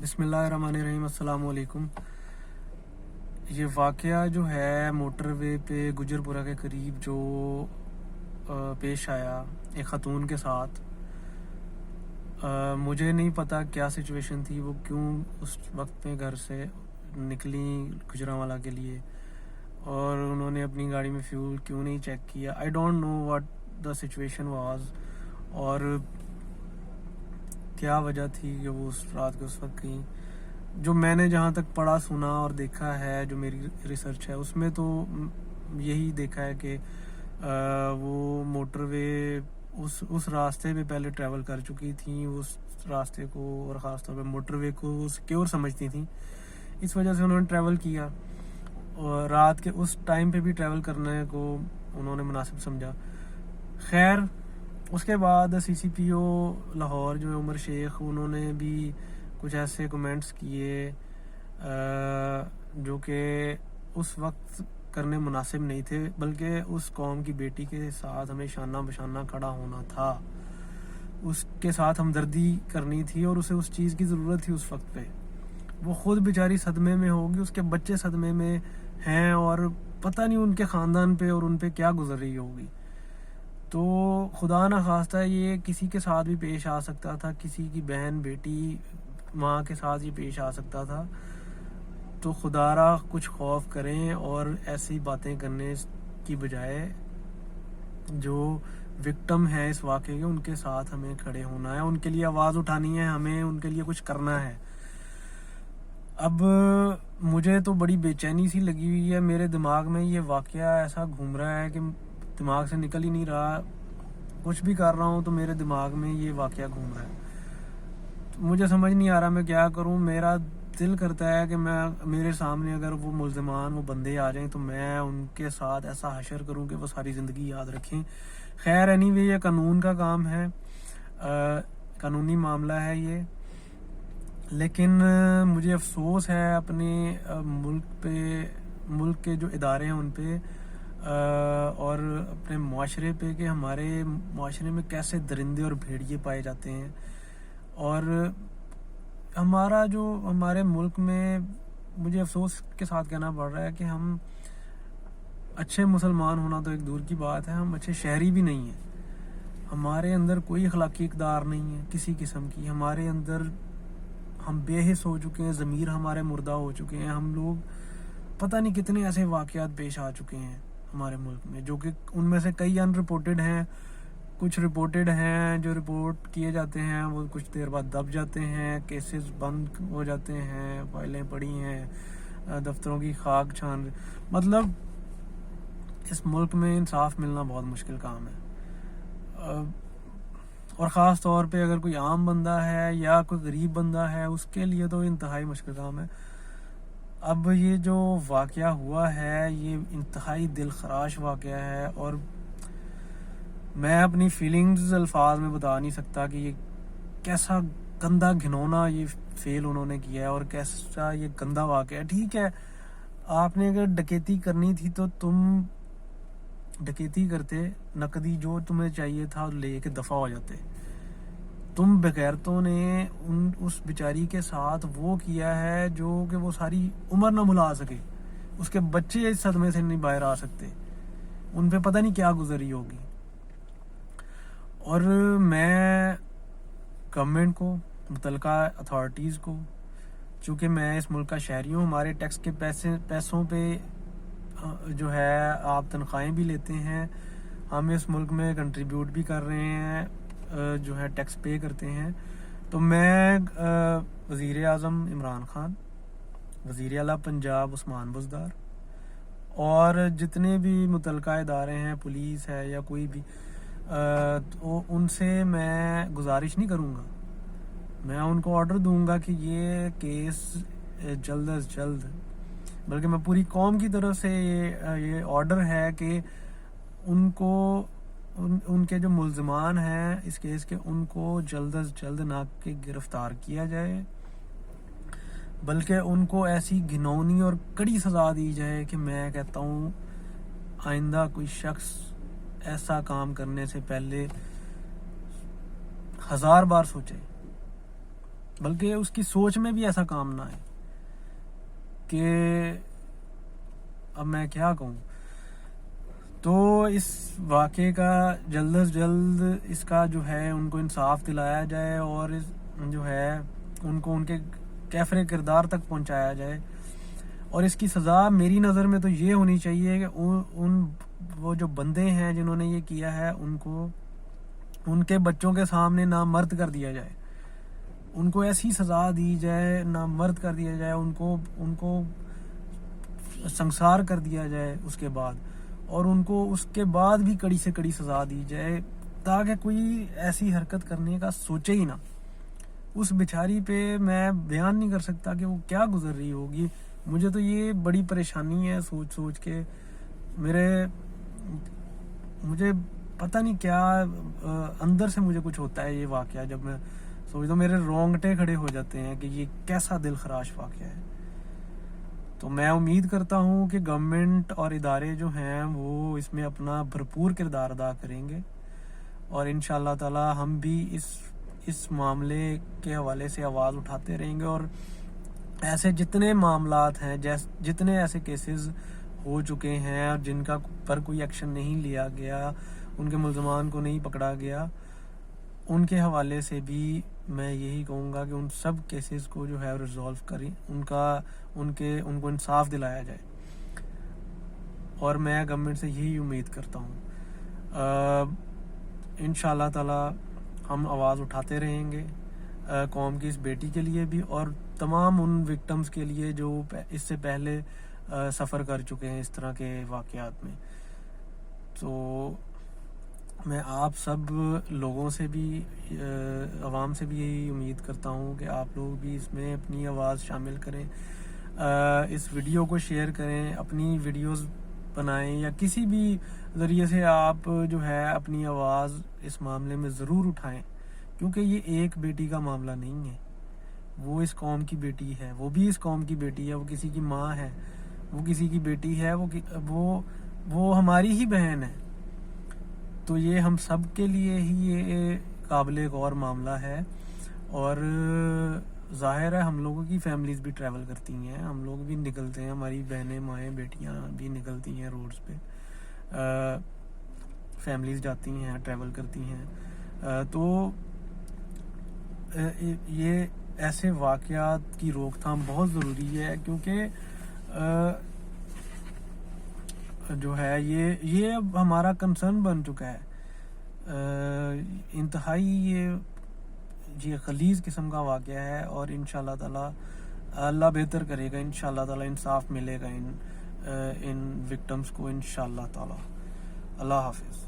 बिस्मिल्लाहिर्रहमानिर्रहीम। अस्सलाम वालेकुम। ये वाक़या जो है मोटर वे पे गुजरपुरा के करीब जो पेश आया एक ख़ातून के साथ, मुझे नहीं पता क्या सिचुएशन थी, वो क्यों उस वक्त में घर से निकली गुजरांवाला के लिए और उन्होंने अपनी गाड़ी में फ्यूल क्यों नहीं चेक किया। I don't know what the situation was और क्या वजह थी कि वो उस रात के उस वक्त गई। जो मैंने जहाँ तक पढ़ा सुना और देखा है, जो मेरी रिसर्च है उसमें तो यही देखा है कि वो मोटरवे उस रास्ते पे पहले ट्रैवल कर चुकी थी, उस रास्ते को और ख़ास तौर पे मोटरवे को सिक्योर समझती थी, इस वजह से उन्होंने ट्रैवल किया और रात के उस टाइम पे भी ट्रैवल करने को उन्होंने मुनासिब समझा। खैर, उसके बाद सीसीपीओ लाहौर जो है उमर शेख, उन्होंने भी कुछ ऐसे कमेंट्स किए जो कि उस वक्त करने मुनासिब नहीं थे, बल्कि उस कौम की बेटी के साथ हमें शाना बशाना खड़ा होना था, उसके साथ हमदर्दी करनी थी और उसे उस चीज़ की ज़रूरत थी उस वक्त पे। वो ख़ुद बेचारी सदमे में होगी, उसके बच्चे सदमे में हैं और पता नहीं उनके ख़ानदान पे और उन पे क्या गुजर रही होगी। तो खुदा ना खास्ता ये किसी के साथ भी पेश आ सकता था, किसी की बहन बेटी माँ के साथ ये पेश आ सकता था। तो खुदारा कुछ खौफ करें और ऐसी बातें करने की बजाय जो विक्टिम है इस वाक़े के, उनके साथ हमें खड़े होना है, उनके लिए आवाज़ उठानी है, हमें उनके लिए कुछ करना है। अब मुझे तो बड़ी बेचैनी सी लगी हुई है, मेरे दिमाग में ये वाक़या ऐसा घूम रहा है कि दिमाग से निकल ही नहीं रहा। कुछ भी कर रहा हूँ तो मेरे दिमाग में ये वाक़या घूम रहा है, तो मुझे समझ नहीं आ रहा मैं क्या करूँ। मेरा दिल करता है कि मेरे सामने अगर वो मुल्ज़िमान, वो बंदे आ जाएं तो मैं उनके साथ ऐसा हशर करूँ कि वो सारी ज़िंदगी याद रखें। खैर एनीवे, ये कानून का काम है, कानूनी मामला है ये, लेकिन मुझे अफसोस है अपने मुल्क के जो इदारे हैं उन पे और अपने माशरे पे कि हमारे माशरे में कैसे दरिंदे और भेड़िए पाए जाते हैं। और हमारे मुल्क में मुझे अफसोस के साथ कहना पड़ रहा है कि हम अच्छे मुसलमान होना तो एक दूर की बात है, हम अच्छे शहरी भी नहीं हैं। हमारे अंदर कोई अखलाकी इक़दार नहीं है किसी किस्म की, हमारे अंदर हम बेहिस हो चुके हैं, ज़मीर हमारे मुर्दा हो चुके हैं। हम लोग पता नहीं कितने ऐसे वाक़यात पेश आ चुके हैं हमारे मुल्क में, जो कि उनमें से कई अनरिपोर्टेड हैं, कुछ रिपोर्टेड हैं। जो रिपोर्ट किए जाते हैं वो कुछ देर बाद दब जाते हैं, केसेस बंद हो जाते हैं, फाइलें पड़ी हैं, दफ्तरों की खाक छान। मतलब इस मुल्क में इंसाफ मिलना बहुत मुश्किल काम है और ख़ास तौर पे अगर कोई आम बंदा है या कोई गरीब बंदा है उसके लिए तो इंतहाई मुश्किल काम है। अब ये जो वाक़या हुआ है ये इंतहाई दिल खराश वाक़या है और मैं अपनी फीलिंग्स अल्फाज में बता नहीं सकता कि ये कैसा गंदा घिनौना ये फेल उन्होंने किया है और कैसा ये गंदा वाक़या है। ठीक है, आपने अगर डकैती करनी थी तो तुम डकैती करते, नकदी जो तुम्हें चाहिए था ले के दफ़ा हो जाते। तुम बेगैरतों ने उस बेचारी के साथ वो किया है जो कि वो सारी उम्र ना भुला सके, उसके बच्चे इस सदमे से नहीं बाहर आ सकते, उन पे पता नहीं क्या गुजरी होगी। और मैं गवर्नमेंट को, मुतलका अथॉरिटीज़ को, चूँकि मैं इस मुल्क का शहरी हूँ, हमारे टैक्स के पैसों पे जो है आप तनख्वाहें भी लेते हैं, हम इस मुल्क में कंट्रीब्यूट भी कर रहे हैं, जो है टैक्स पे करते हैं। तो मैं वज़ीर आज़म इमरान खान, वज़ीर आला पंजाब उस्मान बुज़दार और जितने भी मुतलका इदारे हैं, पुलिस है या कोई भी, तो उनसे मैं गुजारिश नहीं करूँगा, मैं उनको ऑर्डर दूंगा कि ये केस जल्द अज जल्द, बल्कि मैं पूरी कौम की तरफ से ये ऑर्डर है कि उनके जो मुल्ज़िमान हैं इस केस के, उनको जल्द अज जल्द ना कि गिरफ्तार किया जाए, बल्कि उनको ऐसी घिनौनी और कड़ी सज़ा दी जाए कि मैं कहता हूँ आइंदा कोई शख्स ऐसा काम करने से पहले 1000 बार सोचे। بلکہ اس کی سوچ میں بھی ایسا کام نہ آئے کہ اب میں کیا کہوں. تو اس واقعے کا جلد از جلد اس کا جو ہے ان کو انصاف دلایا جائے اور جو ہے ان کو ان کے کیفر کردار تک پہنچایا جائے. اور اس کی سزا میری نظر میں تو یہ ہونی چاہیے کہ وہ جو بندے ہیں جنہوں نے یہ کیا ہے ان کو ان کے بچوں کے سامنے نامرد کر دیا جائے, ان کو ایسی سزا دی جائے, نامرد کر دیا جائے, ان کو سنسار کر دیا جائے اس کے بعد, اور ان کو اس کے بعد بھی کڑی سے کڑی سزا دی جائے تاکہ کوئی ایسی حرکت کرنے کا سوچے ہی نہ. اس بیچاری پہ میں بیان نہیں کر سکتا کہ وہ کیا گزر رہی ہوگی. مجھے تو یہ بڑی پریشانی ہے سوچ کے, مجھے پتہ نہیں کیا اندر سے مجھے کچھ ہوتا ہے یہ واقعہ. جب میں سوچتا ہوں میرے رونگٹے کھڑے ہو جاتے ہیں کہ یہ کیسا دل خراش واقعہ ہے. تو میں امید کرتا ہوں کہ گورنمنٹ اور ادارے جو ہیں وہ اس میں اپنا بھرپور کردار ادا کریں گے, اور انشاءاللہ تعالی ہم بھی اس معاملے کے حوالے سے آواز اٹھاتے رہیں گے, اور ایسے جتنے معاملات ہیں, جتنے ایسے کیسز ہو چکے ہیں اور جن کا پر کوئی ایکشن نہیں لیا گیا, ان کے ملزمان کو نہیں پکڑا گیا, ان کے حوالے سے بھی میں یہی کہوں گا کہ ان سب کیسز کو جو ہے ریزولو کریں, ان کو انصاف دلایا جائے. اور میں گورنمنٹ سے یہی امید کرتا ہوں. انشاءاللہ تعالی ہم آواز اٹھاتے رہیں گے قوم کی اس بیٹی کے لیے بھی, اور تمام ان وکٹمز کے لیے جو اس سے پہلے سفر کر چکے ہیں اس طرح کے واقعات میں. تو میں آپ سب لوگوں سے بھی, عوام سے بھی یہی امید کرتا ہوں کہ آپ لوگ بھی اس میں اپنی آواز شامل کریں, اس ویڈیو کو شیئر کریں, اپنی ویڈیوز بنائیں, یا کسی بھی ذریعے سے آپ جو ہے اپنی آواز اس معاملے میں ضرور اٹھائیں, کیونکہ یہ ایک بیٹی کا معاملہ نہیں ہے, وہ اس قوم کی بیٹی ہے, وہ بھی اس قوم کی بیٹی ہے, وہ کسی کی ماں ہے, وہ کسی کی بیٹی ہے, وہ ہماری ہی بہن ہے. تو یہ ہم سب کے لیے ہی یہ قابل غور معاملہ ہے. اور ظاہر ہے ہم لوگوں کی فیملیز بھی ٹریول کرتی ہیں, ہم لوگ بھی نکلتے ہیں, ہماری بہنیں, مائیں, بیٹیاں بھی نکلتی ہیں روڈز پہ, فیملیز جاتی ہیں, ٹریول کرتی ہیں. تو یہ ایسے واقعات کی روک تھام بہت ضروری ہے, کیونکہ جو ہے یہ اب ہمارا کنسرن بن چکا ہے. انتہائی یہ غلیظ قسم کا واقعہ ہے, اور انشاءاللہ تعالی اللہ بہتر کرے گا, انشاءاللہ تعالی انصاف ملے گا ان وکٹمز کو انشاءاللہ تعالی. اللہ حافظ.